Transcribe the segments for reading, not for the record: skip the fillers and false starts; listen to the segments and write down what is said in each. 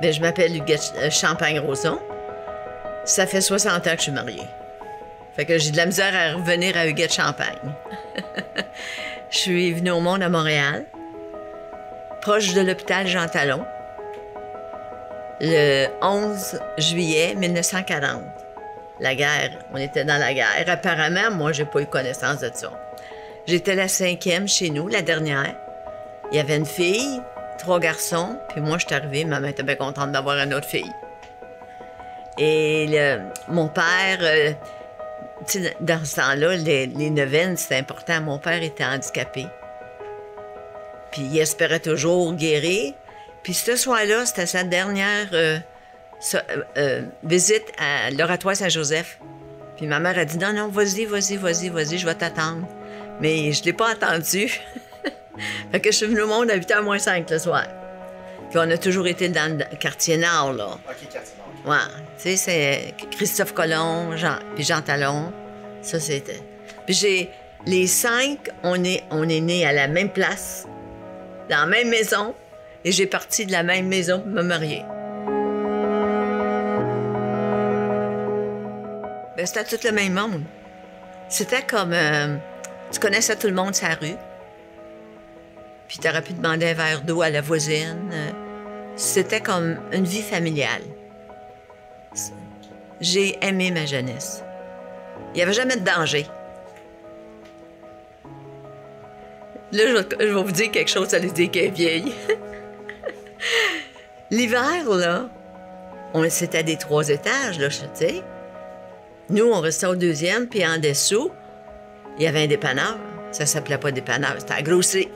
Bien, je m'appelle Huguette Champagne-Roson. Ça fait 60 ans que je suis mariée. Fait que j'ai de la misère à revenir à Huguette Champagne. Je suis venue au monde à Montréal, proche de l'hôpital Jean Talon, le 11 juillet 1940. La guerre, on était dans la guerre. Apparemment, moi, j'ai pas eu connaissance de ça. J'étais la 5e chez nous, la dernière. Il y avait une fille, 3 garçons, puis moi, je suis arrivée, maman était bien contente d'avoir une autre fille. Et mon père, tu sais, dans ce temps-là, les neuvaines, c'était important. Mon père était handicapé. Puis il espérait toujours guérir. Puis ce soir-là, c'était sa dernière visite à l'Oratoire Saint-Joseph. Puis ma mère a dit « Non, non, vas-y, je vais t'attendre. » Mais je ne l'ai pas entendu. Fait que je suis venue au monde à 8h moins 5 le soir. Puis on a toujours été dans le quartier Nord, là. OK, quartier Nord. Ouais. Tu sais, c'est Christophe Colomb, puis Jean Talon. Ça, c'était... Puis les 5, on est nés à la même place, dans la même maison, et j'ai parti de la même maison pour me marier. Ben, c'était tout le même monde. C'était comme... tu connaissais tout le monde sur la rue. Puis tu aurais pu demander un verre d'eau à la voisine. C'était comme une vie familiale. J'ai aimé ma jeunesse. Il n'y avait jamais de danger. Là, je vais vous dire quelque chose, ça allait dire qu'elle est vieille. L'hiver, là, c'était des 3 étages, là, tu sais. Nous, on restait au 2e, puis en dessous, il y avait un dépanneur. Ça s'appelait pas dépanneur, c'était à Grosserie.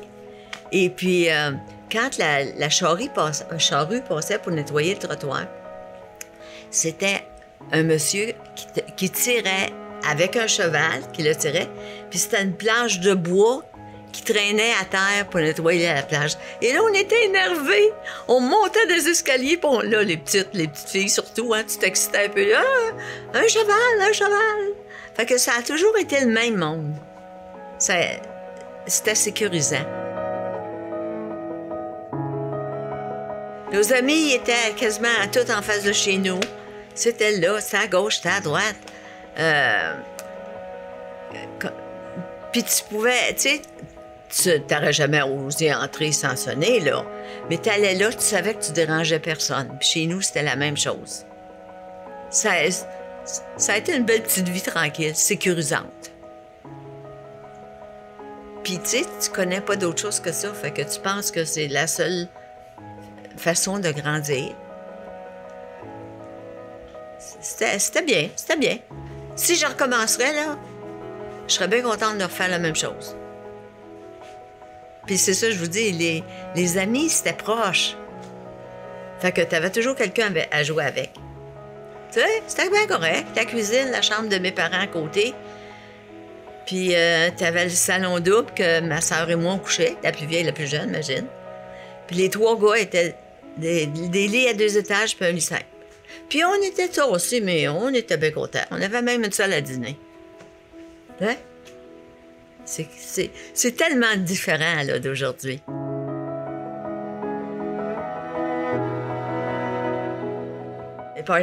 Et puis, quand la charrue passait pour nettoyer le trottoir, c'était un monsieur qui tirait avec un cheval, qui le tirait, puis c'était une planche de bois qui traînait à terre pour nettoyer la plage. Et là, on était énervés. On montait des escaliers, puis là, les petites filles surtout, hein, tu t'excitais un peu. Ah, un cheval! Fait que ça a toujours été le même monde. C'était sécurisant. Nos amis étaient quasiment tout en face de chez nous. C'était là, c'était à gauche, c'était à droite. Puis tu pouvais, tu sais, tu n'aurais jamais osé entrer sans sonner, là. Mais tu allais là, tu savais que tu dérangeais personne. Puis chez nous, c'était la même chose. Ça a été une belle petite vie tranquille, sécurisante. Puis tu sais, tu connais pas d'autre chose que ça, fait que tu penses que c'est la seule façon de grandir. C'était bien. Si je recommencerais, là, je serais bien contente de refaire la même chose. Puis c'est ça, je vous dis, les amis, c'était proche. Fait que t'avais toujours quelqu'un à jouer avec. Tu sais, c'était bien correct. La cuisine, la chambre de mes parents à côté. Puis t'avais le salon double que ma sœur et moi on couchait, la plus vieille et la plus jeune, imagine. Puis les 3 gars étaient des lits à 2 étages puis un lit simple. Puis on était ça aussi, mais on était bien contents. On avait même une salle à dîner. Hein? C'est tellement différent, là, d'aujourd'hui.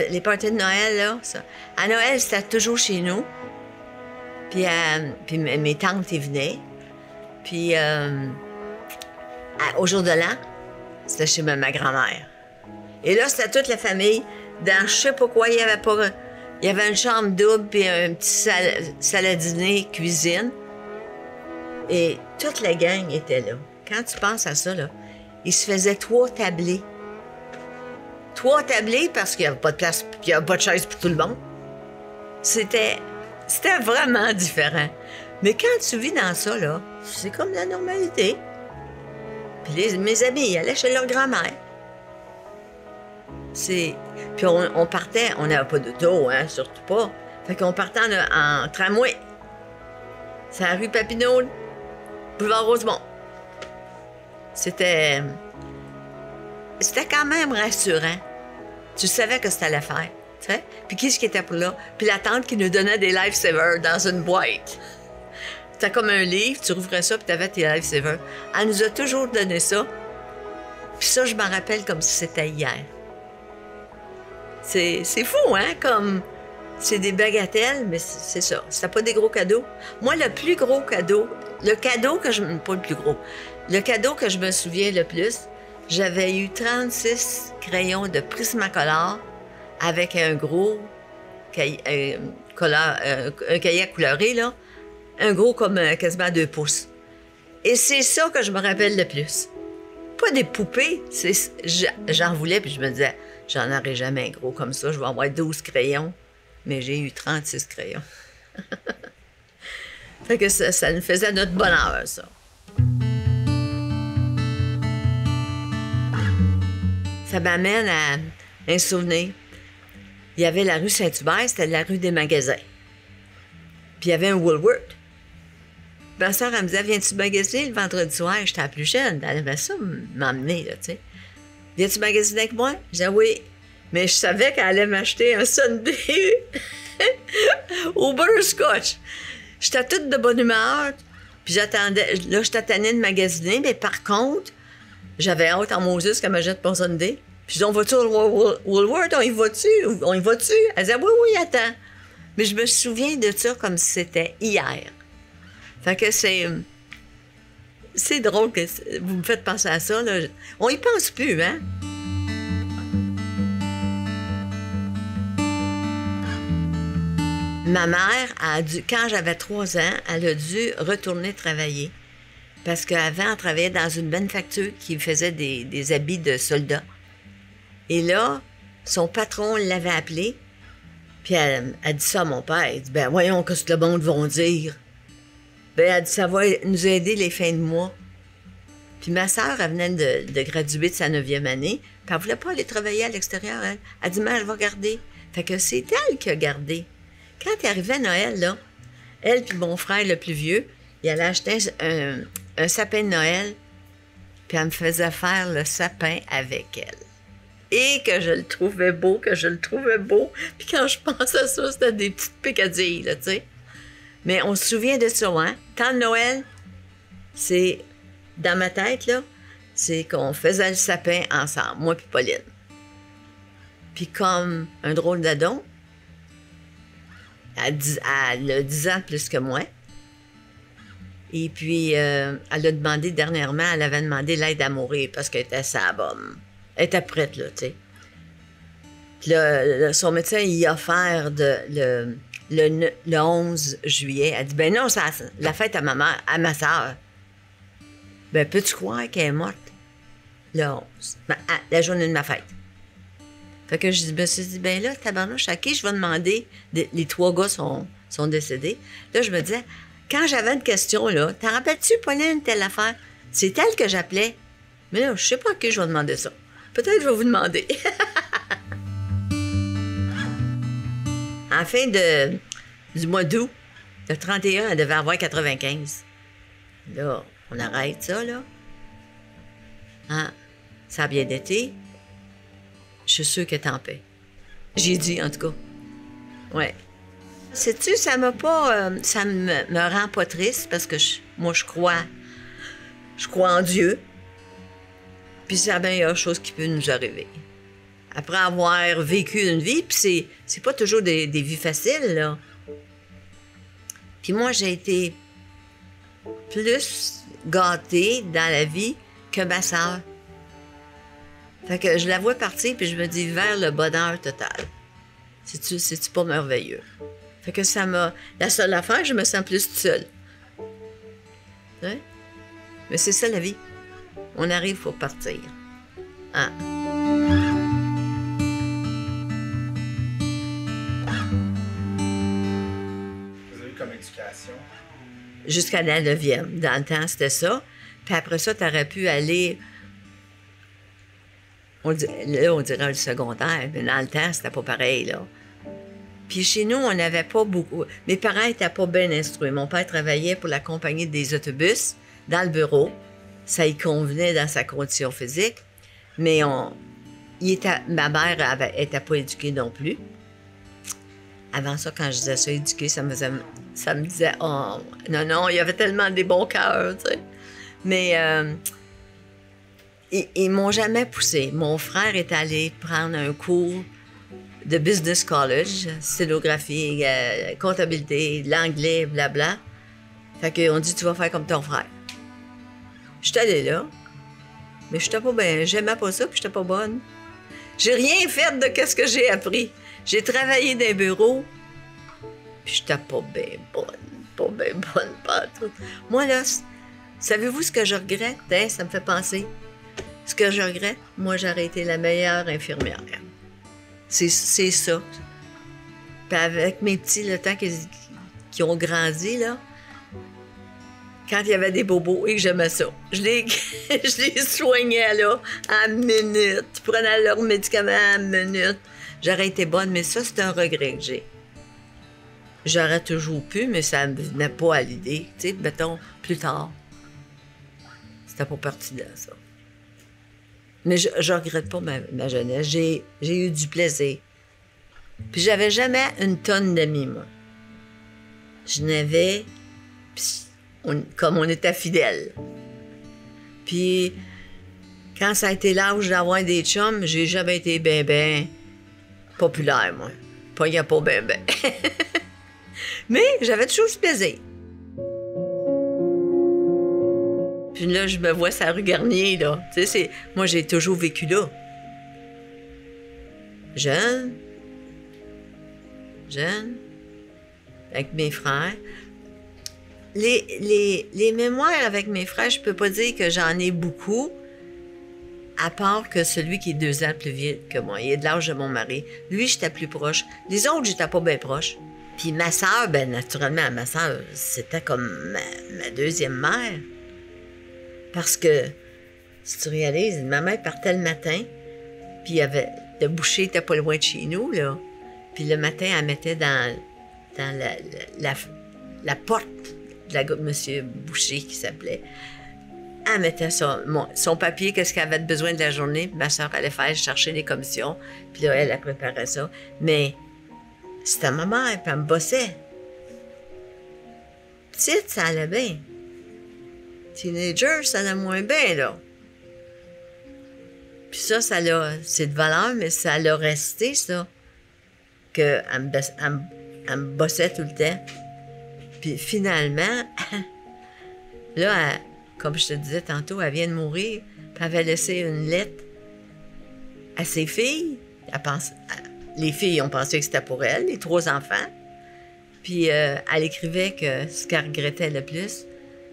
Les parties de Noël, là, ça. À Noël, c'était toujours chez nous. Puis mes tantes y venaient. Puis au jour de l'an, c'était chez ma grand-mère. Et là, c'était toute la famille. Dans je sais pas quoi, il y avait une chambre double, puis un petit salle à dîner, cuisine. Et toute la gang était là. Quand tu penses à ça, là, il se faisait 3 tablés. 3 tablés parce qu'il n'y avait pas de place, puis il n'y avait pas de chaise pour tout le monde. C'était vraiment différent. Mais quand tu vis dans ça, là, c'est comme la normalité. Puis mes amis, ils allaient chez leur grand-mère. Puis on partait, on n'avait pas d'auto, hein, surtout pas. Fait qu'on partait en tramway. C'est la rue Papineau, boulevard Rosemont. C'était quand même rassurant. Tu savais que c'était l'affaire, tu sais. Puis qui est-ce qui était pour là? Puis la tante qui nous donnait des lifesavers dans une boîte. C'était comme un livre, tu rouvrais ça, puis tu avais tes lifesavers. Elle nous a toujours donné ça. Puis ça, je m'en rappelle comme si c'était hier. C'est fou, hein? Comme c'est des bagatelles, mais c'est ça. C'était pas des gros cadeaux. Moi, le plus gros cadeau, pas le plus gros, le cadeau que je me souviens le plus, j'avais eu 36 crayons de Prismacolor avec un gros cahier, un cahier à coloré, là. Un gros comme quasiment 2 pouces. Et c'est ça que je me rappelle le plus. Pas des poupées, j'en voulais, puis je me disais, j'en aurai jamais un gros comme ça, je vais avoir 12 crayons. Mais j'ai eu 36 crayons. Fait que ça nous faisait notre bonheur, ça. Ça m'amène à un souvenir. Il y avait la rue Saint-Hubert, c'était la rue des magasins. Puis il y avait un Woolworth. Ma soeur, elle me disait, viens-tu magasiner le vendredi soir? J'étais la plus jeune. Elle aimait ça m'emmener, là, tu sais. Viens-tu magasiner avec moi? Je disais oui. Mais je savais qu'elle allait m'acheter un sundae au butterscotch. J'étais toute de bonne humeur. Puis j'attendais. Là, j'étais tannée de magasiner. Mais par contre, j'avais hâte en Moses qu'elle me jette mon sundae. Puis je dis, on va-tu au Woolworth? On y va-tu? On y va-tu? Elle disait, oui, oui, attends. Mais je me souviens de ça comme si c'était hier. Fait que c'est drôle que vous me faites penser à ça, là. On y pense plus, hein? Ma mère quand j'avais 3 ans, elle a dû retourner travailler. Parce qu'avant, elle travaillait dans une manufacture qui faisait des habits de soldats. Et là, son patron l'avait appelée. Puis elle dit ça à mon père. Elle dit, ben voyons, qu'est-ce que le monde va dire. Ben, elle dit, ça va nous aider les fins de mois. Puis ma sœur, elle venait de graduer de sa 9e année, puis elle voulait pas aller travailler à l'extérieur, elle. Elle dit, mais je vais garder. Fait que c'est elle qui a gardé. Quand il arrivait Noël, là, elle puis mon frère le plus vieux, il allait acheter un sapin de Noël, puis elle me faisait faire le sapin avec elle. Et que je le trouvais beau, Puis quand je pense à ça, c'était des petites picadilles, là, tu sais. Mais on se souvient de ça, hein? Quand Noël, c'est, dans ma tête, là, c'est qu'on faisait le sapin ensemble, moi puis Pauline. Puis comme un drôle d'adon, elle a 10 ans de plus que moi. Et puis, elle a demandé dernièrement, elle avait demandé l'aide à mourir parce qu'elle était sabum. Elle était prête, là, tu sais. Puis là, son médecin, il a offert le 11 juillet. Elle dit, ben non, c'est la fête à ma soeur. Ben, peux-tu croire qu'elle est morte le 11, la journée de ma fête? Fait que je me suis dit, ben là, tabarnouche, à qui je vais demander? Les 3 gars sont décédés. Là, je me disais, quand j'avais une question, là, t'en rappelles-tu, Pauline, telle affaire? C'est elle que j'appelais. Mais là, je sais pas à qui je vais demander ça. Peut-être que je vais vous demander. En fin du mois d'août, le 31, elle devait avoir 95. Là, on arrête ça, là. Hein? Ça a bien été. Je suis sûre qu'elle est en paix. J'ai dit, en tout cas. Ouais. Sais-tu, ça m'a pas... ça me rend pas triste parce que moi, je crois en Dieu. Puis c'est la meilleure chose qui peut nous arriver. Après avoir vécu une vie, puis c'est pas toujours des vies faciles, là. Puis moi, j'ai été plus gâtée dans la vie que ma sœur. Fait que je la vois partir, puis je me dis vers le bonheur total. C'est-tu pas merveilleux? Fait que ça m'a... La seule affaire, je me sens plus toute seule. Hein? Mais c'est ça la vie. On arrive pour partir. Hein? Vous avez eu comme éducation? Jusqu'à la 9e. Dans le temps, c'était ça. Puis après ça, tu aurais pu aller... on dirait le secondaire, mais dans le temps, c'était pas pareil, là. Puis chez nous, on n'avait pas beaucoup... Mes parents n'étaient pas bien instruits. Mon père travaillait pour la compagnie des autobus, dans le bureau. Ça y convenait dans sa condition physique. Mais ma mère n'était pas éduquée non plus. Avant ça, quand je disais ça, éduquée, ça me disait, oh, non, il y avait tellement des bons cœurs, tu sais. Mais ils m'ont jamais poussé. Mon frère est allé prendre un cours de Business College, sténographie, comptabilité, l'anglais, blabla. Fait qu'on dit, tu vas faire comme ton frère. Je suis allée là, mais je n'étais pas bien. J'aimais pas ça, puis je n'étais pas bonne. J'ai rien fait de ce que j'ai appris. J'ai travaillé dans les bureaux, puis je n'étais pas bien bonne, pas tout. Moi, là, savez-vous ce que je regrette? Hein, ça me fait penser. Ce que je regrette, moi, j'aurais été la meilleure infirmière. C'est ça. Puis avec mes petits, le temps qu'ils ont grandi, là, quand il y avait des bobos et que j'aimais ça, je les soignais, là, à minute. Ils prenaient leurs médicaments à minute. J'aurais été bonne, mais ça, c'est un regret que j'ai. J'aurais toujours pu, mais ça ne me venait pas à l'idée. Tu sais, mettons, plus tard. C'était pas pertinent, ça. Mais je ne regrette pas ma jeunesse. J'ai eu du plaisir. Puis j'avais jamais une tonne d'amis, moi. Je n'avais... comme on était fidèles. Puis quand ça a été l'âge d'avoir des chums, j'ai jamais été ben populaire, moi. Pas y a pas ben. Mais j'avais toujours du plaisir. Puis là, je me vois sur la rue Garnier, là. Tu sais, moi, j'ai toujours vécu là. Jeune, avec mes frères. Les mémoires avec mes frères, je peux pas dire que j'en ai beaucoup, à part que celui qui est 2 ans plus vieux que moi. Il est de l'âge de mon mari. Lui, j'étais plus proche. Les autres, j'étais pas bien proche. Puis ma sœur, ben naturellement, ma sœur, c'était comme ma deuxième mère. Parce que, si tu réalises, ma mère partait le matin, puis le boucher était pas loin de chez nous, là. Puis le matin, elle mettait dans la porte de monsieur Boucher, qui s'appelait. Elle mettait son papier, qu'est-ce qu'elle avait besoin de la journée. Ma soeur allait faire chercher les commissions, puis là, elle préparait ça. Mais c'était ma mère, puis elle me bossait. Petite, ça allait bien. Teenager, ça allait moins bien, là. Puis ça c'est de valeur, mais ça l'a resté, ça, qu'elle me bossait tout le temps. Puis finalement, là, comme je te disais tantôt, elle vient de mourir, puis elle avait laissé une lettre à ses filles. Les filles ont pensé que c'était pour elle, les 3 enfants. Puis elle écrivait que ce qu'elle regrettait le plus,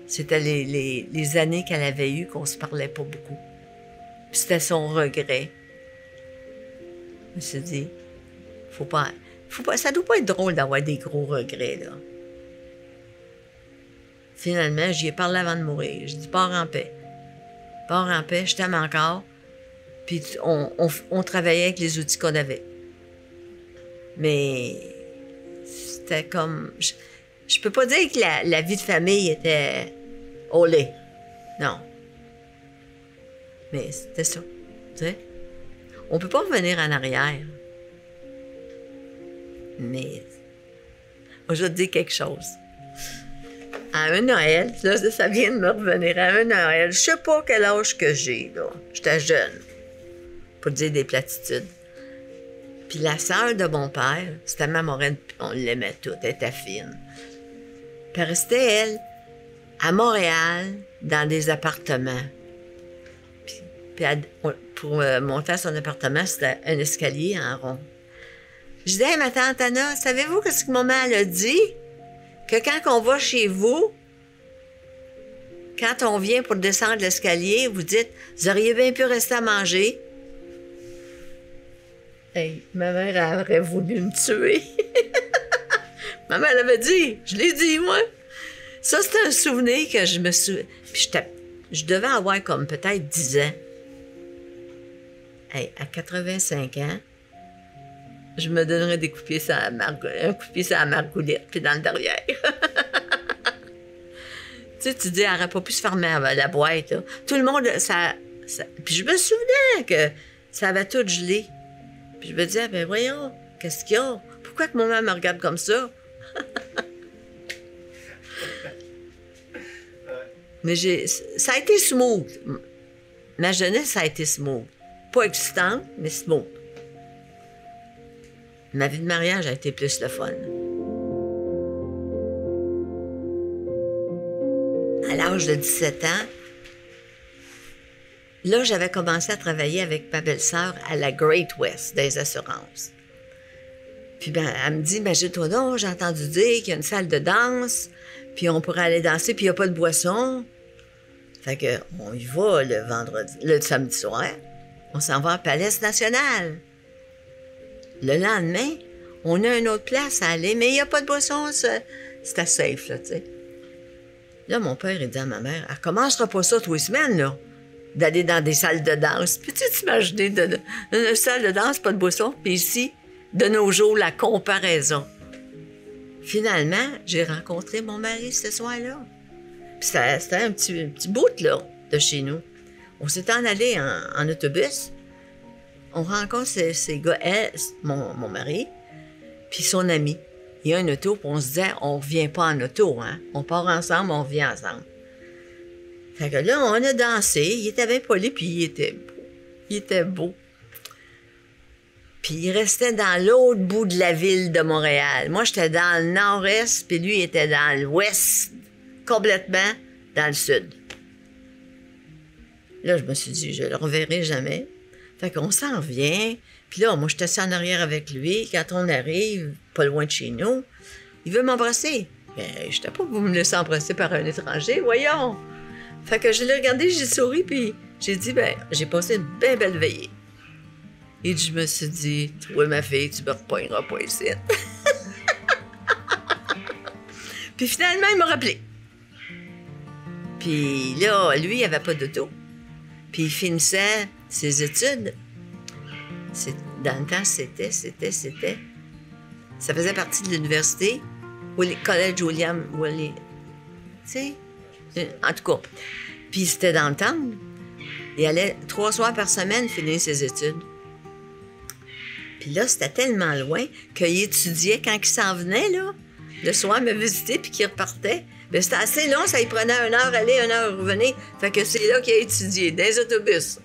c'était les années qu'elle avait eues qu'on se parlait pas beaucoup. Puis c'était son regret. Je me suis dit, ça doit pas être drôle d'avoir des gros regrets, là. Finalement, j'y ai parlé avant de mourir. J'ai dit, pars en paix. Pars en paix, je t'aime encore. Puis on travaillait avec les outils qu'on avait. Mais c'était comme... Je peux pas dire que la vie de famille était olé. Non. Mais c'était ça. Tu sais? On peut pas revenir en arrière. Mais... Moi, je vais te dire quelque chose. À un Noël, là, ça vient de me revenir, à un Noël, je sais pas quel âge que j'ai, là. J'étais jeune, pour dire des platitudes. Puis la sœur de mon père, c'était ma moraine, on l'aimait toute, elle était fine. Puis elle restait, elle, à Montréal, dans des appartements. Puis pour monter à son appartement, c'était un escalier en rond. Je disais, hey, ma tante Anna, savez-vous ce que maman elle a dit? Que quand on va chez vous, quand on vient pour descendre l'escalier, vous dites, vous auriez bien pu rester à manger. Hey, ma mère elle aurait voulu me tuer. Ma mère avait dit, je l'ai dit, moi. Ça, c'est un souvenir que je me souviens. Puis je devais avoir comme peut-être 10 ans. Hey, à 85 ans, je me donnerais des coups de pied sur un coup de pied sur la margoulette, puis dans le derrière. Tu dis, elle n'aurait pas pu se fermer la boîte, là. Tout le monde, Puis je me souvenais que ça avait tout gelé. Puis je me disais, ben voyons, qu'est-ce qu'il y a? Pourquoi que maman me regarde comme ça? Mais ça a été smooth. Ma jeunesse, ça a été smooth. Pas excitante, mais smooth. Ma vie de mariage a été plus le fun. À l'âge de 17 ans, là, j'avais commencé à travailler avec ma belle-sœur à la Great West des assurances. Puis ben, elle me dit, imagine-toi donc, j'ai entendu dire qu'il y a une salle de danse, puis on pourrait aller danser, puis il n'y a pas de boisson. Fait que on y va le samedi soir. On s'en va à Palace National. Le lendemain, on a une autre place à aller, mais il n'y a pas de boisson, c'était safe, là, tu sais. Là, mon père, il dit à ma mère, elle commencera pas ça tous les semaines, là, d'aller dans des salles de danse. Peux-tu t'imaginer, une salle de danse, pas de boisson, puis ici, de nos jours, la comparaison. Finalement, j'ai rencontré mon mari ce soir-là. Puis c'était un petit bout, là, de chez nous. On s'est en allé en autobus. On rencontre ces gars, mon mari, puis son ami. Il y a un auto, puis on se disait, on revient pas en auto, hein. On part ensemble, on revient ensemble. Fait que là, on a dansé. Il était bien poli, puis il était beau. Il était beau. Puis il restait dans l'autre bout de la ville de Montréal. Moi, j'étais dans le nord-est, puis lui, il était dans l'ouest, complètement dans le sud. Là, je me suis dit, je le reverrai jamais. Fait qu'on s'en revient. Puis là, moi, j'étais assis en arrière avec lui. Quand on arrive, pas loin de chez nous, il veut m'embrasser. Ben, je n'étais pas pour me laisser embrasser par un étranger, voyons. Fait que je l'ai regardé, j'ai souri, puis j'ai dit, ben, j'ai passé une bien belle veillée. Et je me suis dit, toi, ma fille, tu me repogneras pas ici. Puis finalement, il m'a rappelé. Puis là, lui, il n'avait pas d'auto. Puis il finissait ses études. Dans le temps, c'était. Ça faisait partie de l'université, Collège William. Tu sais? En tout cas. Puis c'était dans le temps. Il allait 3 soirs par semaine finir ses études. Puis là, c'était tellement loin qu'il étudiait quand il s'en venait, là. Le soir, me visiter puis qu'il repartait. Bien, c'était assez long, ça y prenait 1 heure aller, 1 heure revenir. Fait que c'est là qu'il a étudié, dans les autobus.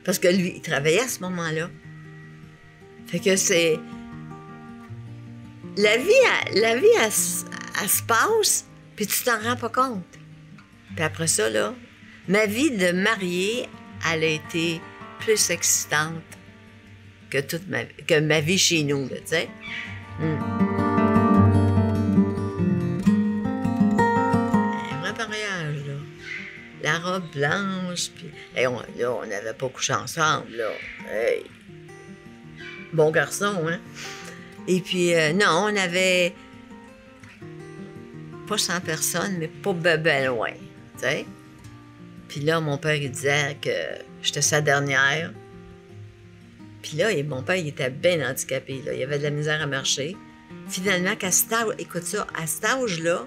Parce que lui, il travaillait à ce moment-là. Fait que c'est... La vie, elle se passe, puis tu t'en rends pas compte. Puis après ça, là, ma vie de mariée, elle a été plus excitante que ma vie chez nous, tu sais. Un vrai mariage, là. La robe blanche, puis... Là, on n'avait pas couché ensemble, là. Hey. Bon garçon, hein? Et puis, non, on avait pas 100 personnes, mais pas ben loin, tu sais. Puis là, mon père, il disait que j'étais sa dernière. Puis là, mon père, il était bien handicapé, là. Il avait de la misère à marcher. Finalement, écoute ça, à cet âge-là,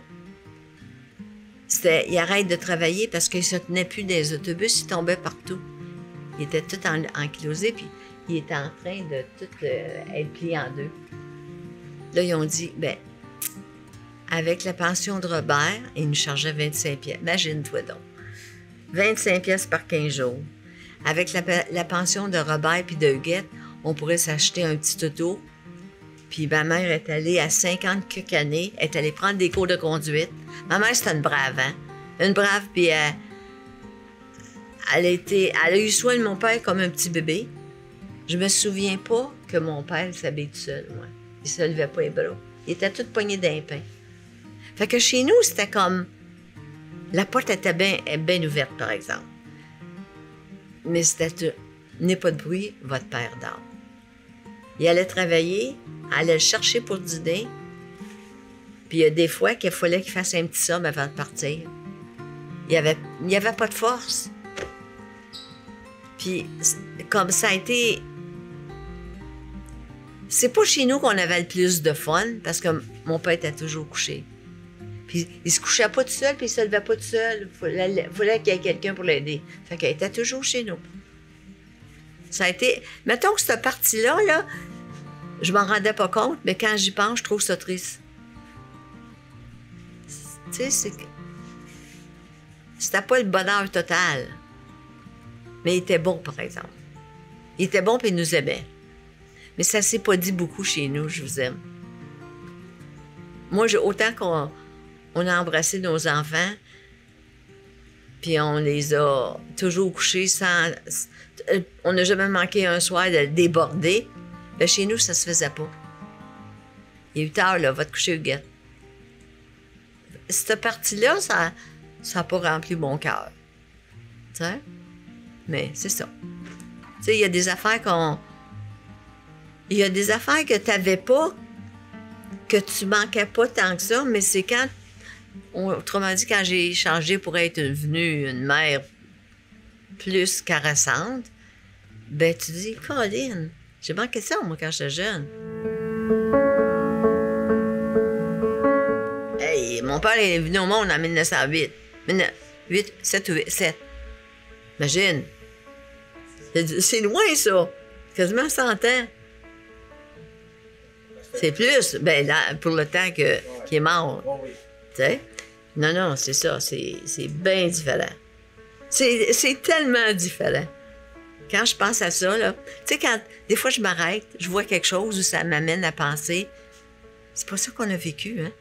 il arrête de travailler parce qu'il ne se tenait plus des autobus, il tombait partout. Il était tout ankylosé, puis il était en train de tout être plié en deux. Là, ils ont dit, ben, avec la pension de Robert, il nous chargeait 25 pièces. Imagine-toi donc. 25 pièces par 15 jours. Avec la pension de Robert puis de Huguette, on pourrait s'acheter un petit auto. Puis ma mère est allée à 50 quelques années, est allée prendre des cours de conduite. Ma mère, c'était une brave, hein? Une brave, puis elle a eu soin de mon père comme un petit bébé. Je me souviens pas que mon père s'habillait tout seul, moi. Il se levait pas les bras. Il était tout pogné d'un pain. Fait que chez nous, c'était comme... La porte était bien ouverte, par exemple. Mais c'était... N'ayez pas de bruit, votre père dort. Il allait travailler, allait le chercher pour dîner. Puis il y a des fois qu'il fallait qu'il fasse un petit somme avant de partir. Il y avait pas de force. Puis comme ça a été... C'est pas chez nous qu'on avait le plus de fun, parce que mon père était toujours couché. Puis il se couchait pas tout seul, puis il se levait pas tout seul. Il fallait qu'il y ait quelqu'un pour l'aider. Fait qu'il était toujours chez nous. Ça a été... Mettons que cette partie-là, là, je m'en rendais pas compte, mais quand j'y pense, je trouve ça triste. Tu sais, c'était pas le bonheur total. Mais il était bon, par exemple. Il était bon, puis il nous aimait. Mais ça s'est pas dit beaucoup chez nous, je vous aime. Moi, autant qu'on a embrassé nos enfants, puis on les a toujours couchés sans... On n'a jamais manqué un soir de déborder. Ben, chez nous, ça se faisait pas. Il est 8 heures, là, va te coucher, Huguette. Cette partie-là, ça n'a pas rempli mon cœur. Tu sais? Mais c'est ça. Tu sais, il y a des affaires Il y a des affaires que tu n'avais pas, que tu manquais pas tant que ça, mais c'est quand... Autrement dit, quand j'ai changé pour être devenue une mère plus caressante, ben tu dis, Colin, j'ai manqué ça, moi, quand j'étais jeune. Hey, mon père est venu au monde en 1908. 7. Imagine. C'est loin, ça. Quasiment 100 ans. C'est plus, ben là, pour le temps qu'il est mort. Tu sais? Non, c'est ça. C'est bien différent. C'est tellement différent. Quand je pense à ça, là, tu sais, quand des fois je m'arrête, je vois quelque chose où ça m'amène à penser, c'est pas ça qu'on a vécu, hein?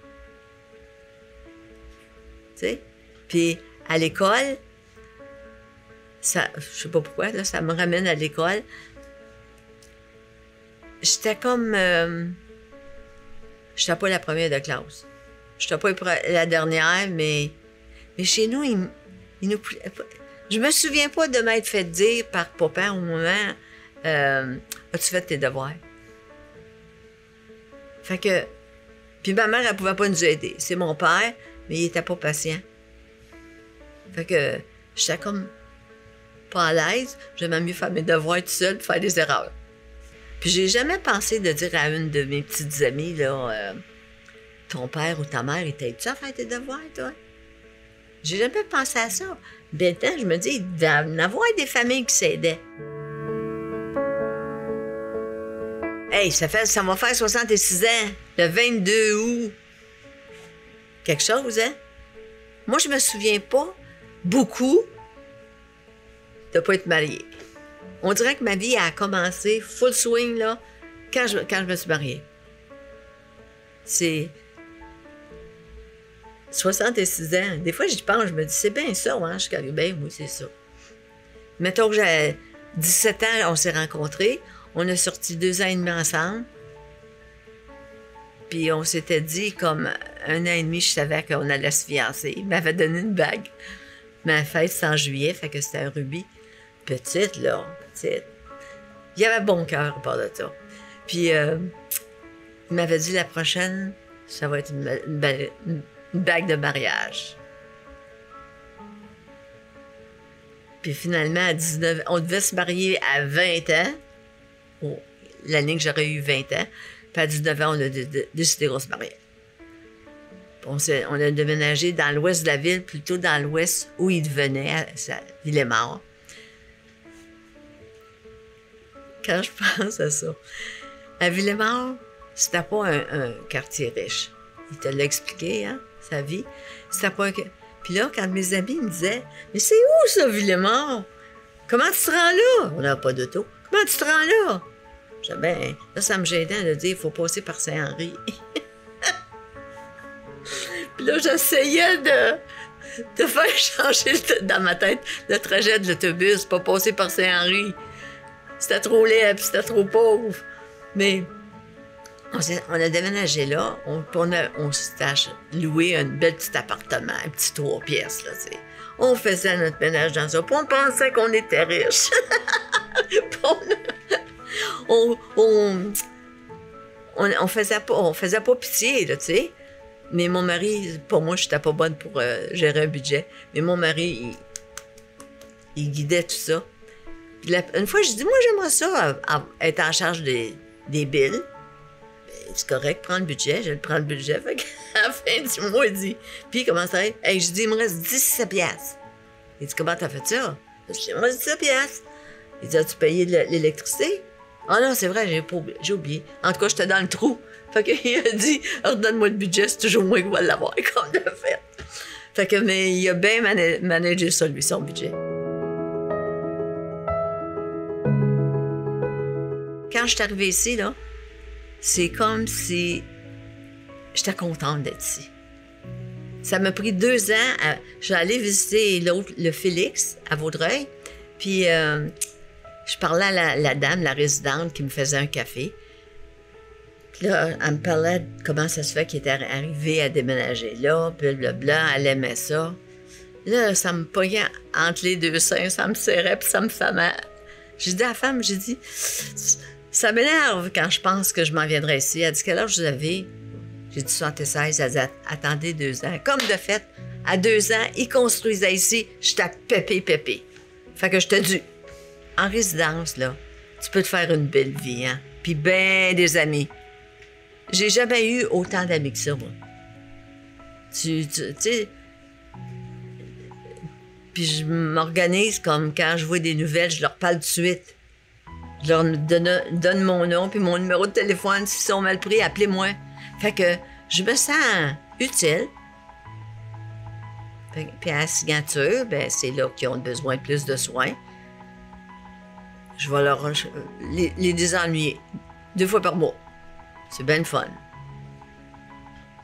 Tu sais? Puis à l'école, ça, je sais pas pourquoi, là, ça me ramène à l'école. J'étais comme... j'étais pas la première de classe. J'étais pas la dernière, mais chez nous, il nous... Je me souviens pas de m'être fait dire par papa ou maman, as-tu fait tes devoirs? Fait que... Puis ma mère, elle pouvait pas nous aider. C'est mon père, mais il était pas patient. Fait que j'étais comme pas à l'aise. J'aimais mieux faire mes devoirs tout seul et faire des erreurs. Puis j'ai jamais pensé de dire à une de mes petites amies, là, ton père ou ta mère, était-tu à faire tes devoirs, toi? J'ai jamais pensé à ça. Maintenant, je me dis, il devait y en avoir des familles qui s'aidaient. Hey, ça va faire 66 ans, le 22 août. Quelque chose, hein? Moi, je me souviens pas beaucoup de pas être mariée. On dirait que ma vie a commencé full swing, là, quand je me suis mariée. C'est 66 ans. Des fois, j'y pense, je me dis, c'est bien ça, hein? Je suis ben oui, c'est ça. Mettons que j'ai 17 ans, on s'est rencontrés. On a sorti 2 ans et demi ensemble. Puis on s'était dit, comme 1 an et demi, je savais qu'on allait se fiancer. Il m'avait donné une bague. Ma fête, c'est en juillet, fait que c'était un rubis. Petite, là, petite. Il y avait bon cœur à part de ça. Puis il m'avait dit, la prochaine, ça va être une bague de mariage. Puis finalement, à 19 ans, on devait se marier à 20 ans. Oh, l'année que j'aurais eu 20 ans. Puis à 19 ans, on a décidé qu'on se mariait. On a déménagé dans l'ouest de la ville, plutôt dans l'ouest où il venait, à Villemort. Quand je pense à ça, à Villemort, c'était pas un quartier riche. Il te l'a expliqué, hein, sa vie. C'était pas un... Puis là, quand mes amis me disaient, « Mais c'est où ça, Villemort? Comment tu te rends là? » On n'a pas d'auto. « Comment tu te rends là? » Je disais, ben, là, ça me gênait de dire, il faut passer par Saint-Henri. Puis là, j'essayais de faire changer dans ma tête le trajet de l'autobus, pas passer par Saint-Henri. C'était trop laid, puis c'était trop pauvre. Mais on a déménagé là, on s'était loué un bel petit appartement, un petit 3 pièces, là, tu sais. On faisait notre ménage dans ça, puis on pensait qu'on était riches. on faisait pas pitié, là, tu sais. Mais mon mari, pour moi, je n'étais pas bonne pour gérer un budget. Mais mon mari, il guidait tout ça. Puis une fois, je dis, moi, j'aimerais ça, être en charge des billes. Ben, c'est correct, prendre le budget. Je prends le budget. Fait qu'à la fin du mois, il dit, puis comment ça va? Hey, je dis, il me reste 17 piastres. Il dit, comment t'as fait ça? Je dis, il me reste 17 piastres. Il dit, as-tu payé l'électricité? Ah non, c'est vrai, j'ai oublié. En tout cas, j'étais dans le trou. Fait qu'il a dit, redonne-moi le budget, c'est toujours moi qui vais l'avoir, comme de fait. Fait que, mais il a bien managé ça, lui, son budget. quand je suis arrivée ici, là, c'est comme si j'étais contente d'être ici. Ça m'a pris 2 ans. Je suis allée visiter l'autre, le Félix, à Vaudreuil. Puis, je parlais à la dame, la résidente, qui me faisait un café. Puis là, elle me parlait de comment ça se fait qu'elle était arrivée à déménager là, blablabla, elle aimait ça. Là, ça me pognait entre les 2 seins, ça me serrait, puis ça me fait mal. J'ai dit à la femme, j'ai dit, ça m'énerve quand je pense que je m'en viendrai ici. Elle dit, quel âge vous avez? J'ai dit 76. Elle dit, attendez 2 ans. Comme de fait, à 2 ans, ils construisaient ici, j'étais pépé. Fait que je te dis, en résidence, là, tu peux te faire une belle vie, hein? Puis ben des amis. J'ai jamais eu autant d'amis que ça, moi. Tu sais... Puis je m'organise comme quand je vois des nouvelles, je leur parle tout de suite. Je leur donne mon nom puis mon numéro de téléphone. S'ils sont mal pris, appelez-moi. Fait que je me sens utile. Puis à la signature, ben c'est là qu'ils ont besoin de plus de soins. Je vais leur les désennuyer 2 fois par mois. C'est bien le fun.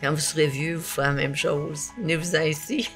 Quand vous serez vieux, vous ferez la même chose. Venez-vous-en ici.